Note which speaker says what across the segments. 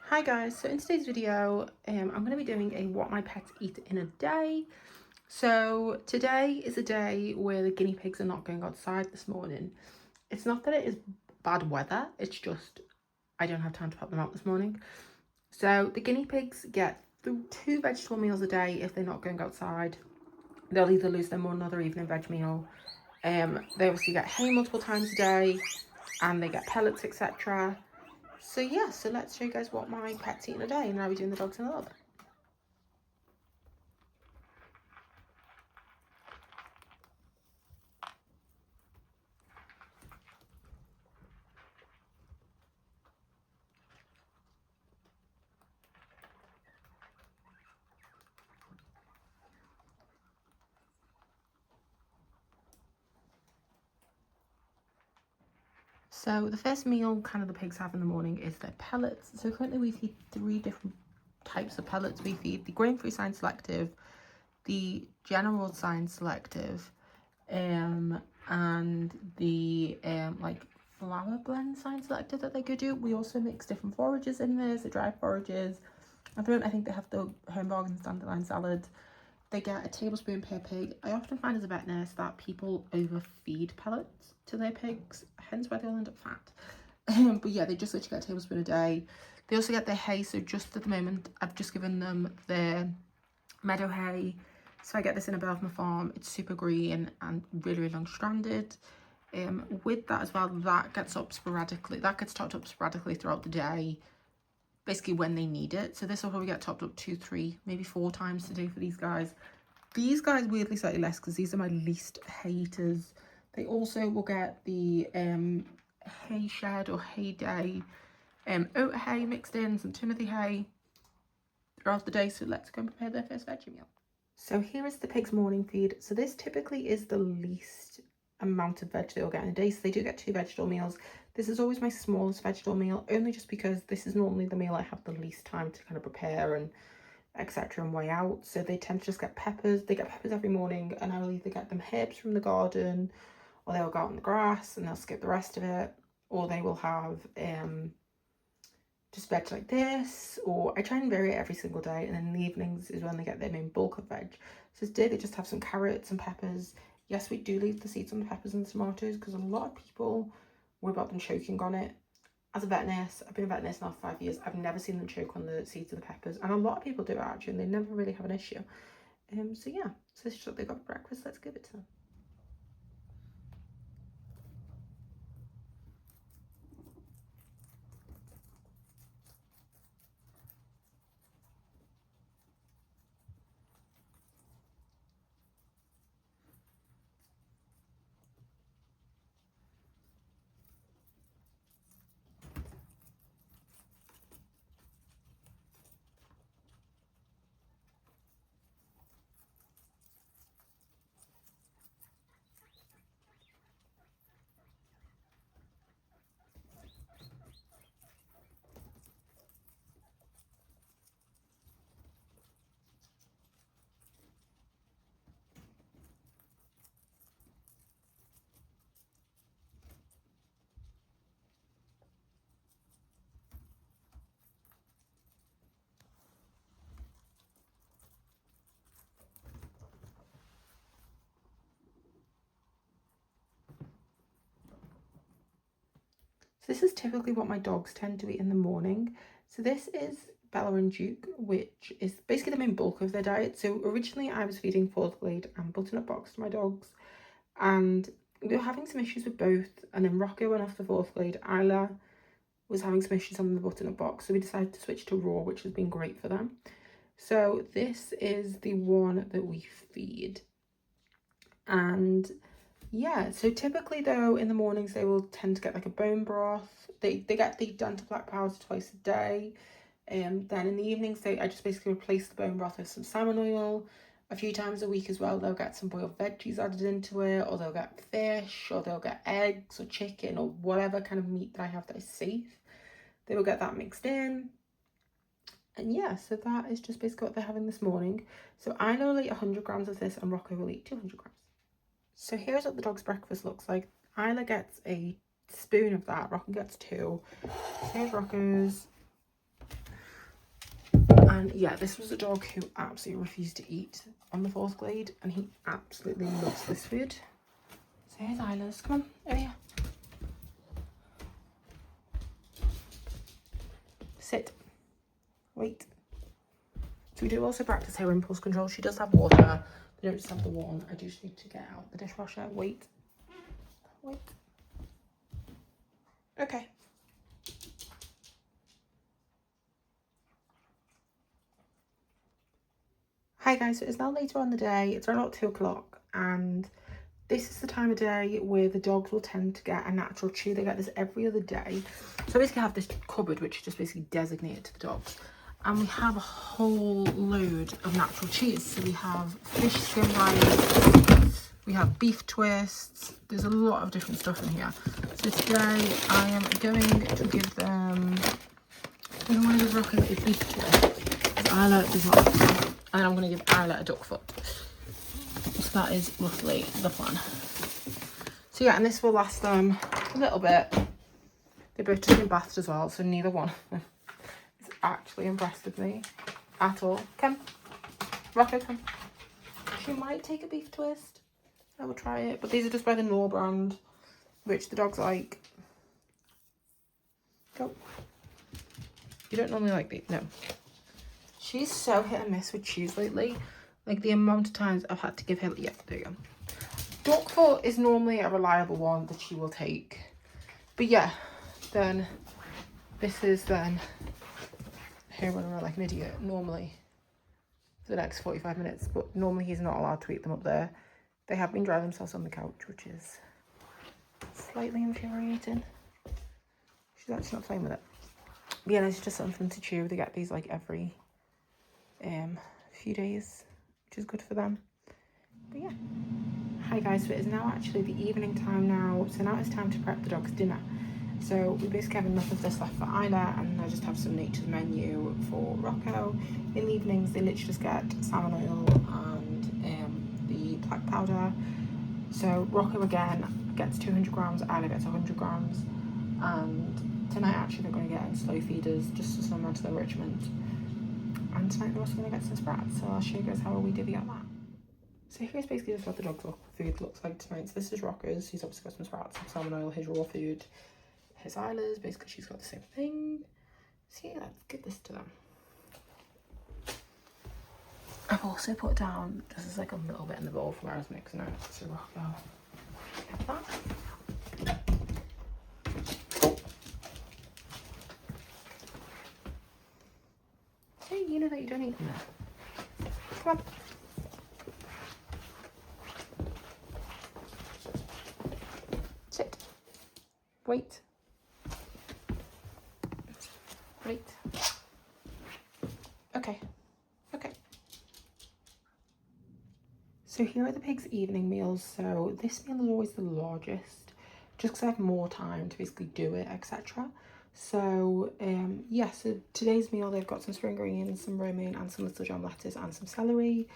Speaker 1: Hi guys, so in today's video I'm going to be doing a what my pets eat in a day. So today is a day where the guinea pigs are not going outside this morning. It's not that it is bad weather, it's just I don't have time to pop them out this morning. So the guinea pigs get two vegetable meals a day if they're not going outside. They'll either lose their morning or their evening veg meal. They obviously get hay multiple times a day and they get pellets, etc. So yeah, so let's show you guys what my pets eat in a day, and then I'll be doing the dogs in a little bit. So the first meal kind of the pigs have in the morning is their pellets. So currently we feed three different types of pellets. We feed the grain-free science selective, the general science selective, and the like flour blend science selective that they could do. We also mix different forages in there, so dry forages. At the moment I think they have the home bargain standard salad. They get a tablespoon per pig. I often find as a vet nurse that people overfeed pellets to their pigs, hence why they all end up fat. But yeah, they just literally get a tablespoon a day. They also get their hay, so just at the moment, I've just given them their meadow hay. So I get this in a bale from a farm. It's super green and really, really long stranded. With that as well, that gets up sporadically. That gets topped up sporadically throughout the day, basically when they need it. So this will probably get topped up 2, 3, maybe 4 times a day for these guys. These guys weirdly slightly less because these are my least haters. They also will get the hay shed or hay day, oat hay mixed in, some timothy hay throughout the day. So let's go and prepare their first veggie meal. So here is the pig's morning feed. So this typically is the least amount of veg they'll get in a day. So they do get 2 vegetable meals. This is always my smallest vegetable meal, only just because this is normally the meal I have the least time to kind of prepare and etc. and weigh out. So they tend to just get peppers. They get peppers every morning, and I will either get them herbs from the garden, or they'll go out on the grass and they'll skip the rest of it, or they will have just veg like this, or I try and vary it every single day, and then in the evenings is when they get their main bulk of veg. So today they just have some carrots and peppers. Yes, we do leave the seeds on the peppers and the tomatoes because a lot of people worry about them choking on it. As a vet nurse, I've been a vet nurse now for 5 years, I've never seen them choke on the seeds of the peppers, and a lot of people do it actually, and they never really have an issue. So yeah, so this is what they got for breakfast. Let's give it to them. So this is typically what my dogs tend to eat in the morning. So this is Bella and Duke, which is basically the main bulk of their diet. So originally I was feeding Fourth Glade and Butternut Box to my dogs, and we were having some issues with both, and then Rocco went off the Fourth Glade. Isla was having some issues on the Butternut Box, so we decided to switch to Raw, which has been great for them. So this is the one that we feed. And yeah, so typically though in the mornings they will tend to get like a bone broth. They get the Dentaplex powder twice a day. Then in the evenings I just basically replace the bone broth with some salmon oil. A few times a week as well they'll get some boiled veggies added into it, or they'll get fish, or they'll get eggs or chicken or whatever kind of meat that I have that is safe. They will get that mixed in. And yeah, so that is just basically what they're having this morning. So I will eat 100 grams of this and Rocco will eat 200 grams. So here's what the dog's breakfast looks like. Isla gets a spoon of that, Rocco gets 2. So here's Rocco's. And yeah, this was a dog who absolutely refused to eat on the fourth glade, and he absolutely loves this food. So here's Isla's. Come on, over here. Sit. Wait. So we do also practice her impulse control. She does have water. They don't just have the one. I do just need to get out the dishwasher. Wait. Wait. Okay. Hi guys, so it's now later on the day. It's around about 2 o'clock, and this is the time of day where the dogs will tend to get a natural chew. They get this every other day. So I basically have this cupboard which is just basically designated to the dogs. And we have a whole load of natural chews. So we have fish skin bites, we have beef twists. There's a lot of different stuff in here. So today I am going to give them, I'm going to give Rocket a beef twist, because Isla does not like them. And I'm going to give Isla a duck foot. So that is roughly the plan. So yeah, and this will last them a little bit. They both just been bathed as well, so neither one of them is actually impressed with me at all. Come, Rocco, come. She might take a beef twist. I will try it, but these are just by the Knorr brand, which the dogs like. Go. You don't normally like these, no. She's so hit and miss with chews lately. Like the amount of times I've had to give her, yeah, there you go. Duck foot is normally a reliable one that she will take. But yeah, then this is then her running around like an idiot normally for the next 45 minutes. But normally he's not allowed to eat them up there. They have been drying themselves on the couch, which is slightly infuriating. She's actually not playing with it. But yeah, it's just something for them to chew. They get these like every few days, which is good for them. But yeah. Hi guys, so it is now actually the evening time now, so now it's time to prep the dogs' dinner. So we basically have enough of this left for Isla, and I just have some Nature's Menu for Rocco. In the evenings they literally just get salmon oil and the black powder. So Rocco again gets 200 grams, Isla gets 100 grams, and tonight actually they're going to get in slow feeders just as similar to the Richmond. And tonight they're also going to get some sprats, so I'll show you guys how we divvy up that. So here's basically just what the dog's food looks like tonight. So this is Rocco's. He's obviously got some sprouts, some salmon oil, his raw food. His Isla's, basically she's got the same thing. So yeah, let's give this to them. I've also put down, this is like a little bit in the bowl for where I was mixing it. So Rocco, have that. Hey, you know that you don't eat them there. Come on. Sit. Wait. Wait. Okay. Okay. So here are the pigs' evening meals. So this meal is always the largest, just because I have more time to basically do it, etc. So yeah, so today's meal, they've got some spring greens, some romaine and some little jam lettuce and some celery.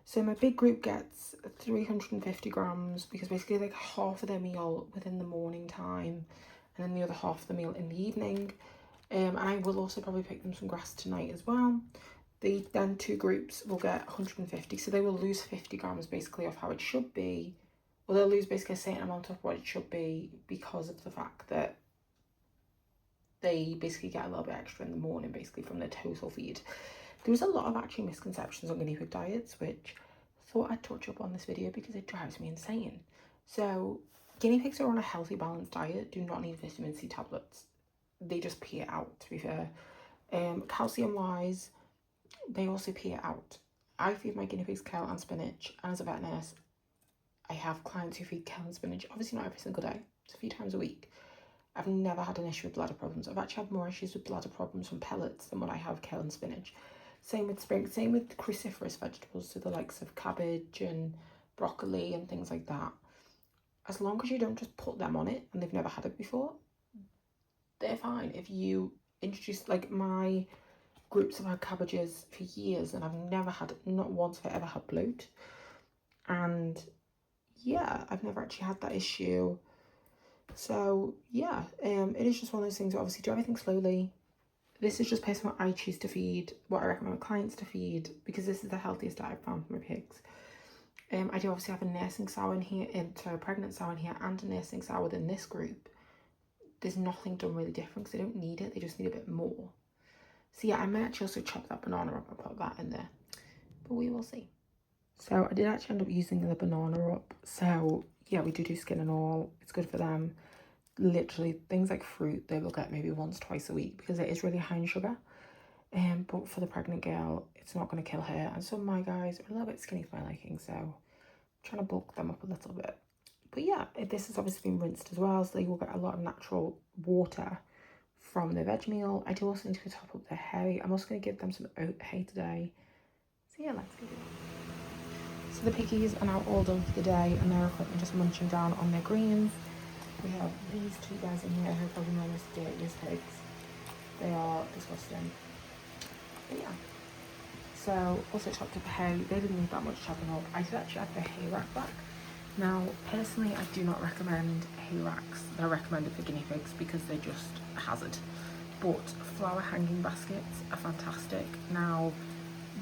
Speaker 1: So my big group gets 350 grams because basically like half of their meal within the morning time and then the other half of the meal in the evening. And I will also probably pick them some grass tonight as well. The then two groups will get 150, so they will lose 50 grams basically off how it should be. Well, they'll lose basically a certain amount of what it should be because of the fact that they basically get a little bit extra in the morning basically from their total feed. There's a lot of actually misconceptions on guinea pig diets, which I thought I'd touch up on this video because it drives me insane. So guinea pigs are on a healthy balanced diet, do not need vitamin C tablets. They just pee it out, to be fair. Calcium wise, they also pee it out. I feed my guinea pigs kale and spinach, and as a vet nurse, I have clients who feed kale and spinach, obviously not every single day, it's a few times a week. I've never had an issue with bladder problems. I've actually had more issues with bladder problems from pellets than what I have kale and spinach. Same with same with cruciferous vegetables, so the likes of cabbage and broccoli and things like that. As long as you don't just put them on it and they've never had it before, they're fine. If you introduce, like my groups have had cabbages for years and I've never had, not once have I ever had bloat. And yeah, I've never actually had that issue. So yeah, it is just one of those things where obviously do everything slowly. this is just based on what I choose to feed, what I recommend my clients to feed, because this is the healthiest diet I've found for my pigs. I do obviously have a nursing sow in here, a pregnant sow in here, and a nursing sow within this group. There's nothing done really different because they don't need it, they just need a bit more. So yeah, I may actually also chop that banana up and put that in there, but we will see. So I did actually end up using the banana up. So yeah, we do skin and all. It's good for them. Literally things like fruit they will get maybe once, twice a week because it is really high in sugar. But for the pregnant girl, it's not going to kill her. And some of my guys are a little bit skinny for my liking, so I'm trying to bulk them up a little bit. But yeah, this has obviously been rinsed as well, so they will get a lot of natural water from the veg meal. I do also need to top up their hay. I'm also going to give them some oat hay today. So yeah, let's go. So the piggies are now all done for the day, and they're currently just munching down on their greens. We have these two guys in here who are probably known as dirtiest pigs. They are disgusting. But yeah. So also chopped up hay. They didn't need that much chopping up. I did actually add the hay rack back. Now, personally, I do not recommend hay racks. They're recommended for guinea pigs because they're just a hazard. But flower hanging baskets are fantastic. Now,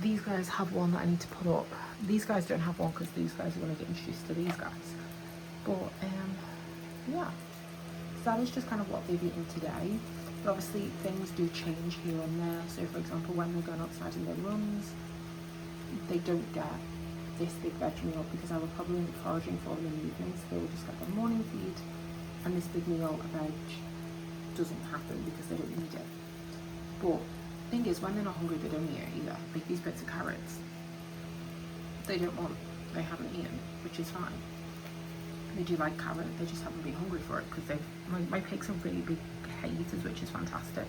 Speaker 1: these guys have one that I need to put up. These guys don't have one because these guys are going to get introduced to these guys. But yeah, so that is just kind of what they've eaten today. But obviously things do change here and there. So for example, when they're going outside in their runs, they don't get this big veg meal because I will probably be foraging for them in the evenings. They will just get their morning feed, and this big meal of veg doesn't happen because they don't need it. But the thing is, when they're not hungry, they don't eat it either. Like these bits of carrots, they haven't eaten, which is fine. They do like carrot, they just haven't been hungry for it because my pigs are really big hay eaters, which is fantastic.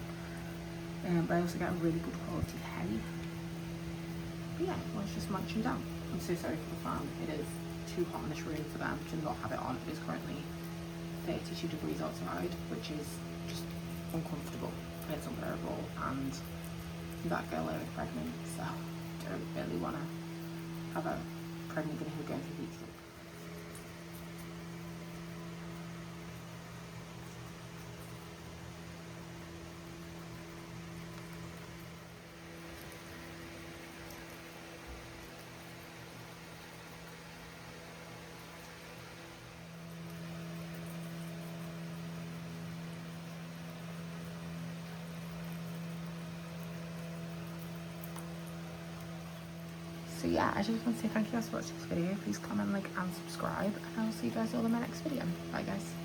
Speaker 1: But I also get a really good quality hay. But yeah, let's just munch them down. I'm so sorry for the fan. It is too hot in this room for them to not have it on. It is currently 32 degrees outside, which is just uncomfortable. It's unbearable, and that girl is pregnant, so I don't really want to have a pregnant guinea who's going through heat stroke. So yeah, I just want to say thank you guys for watching this video. Please comment, like, and subscribe, and I will see you guys all in my next video. Bye guys.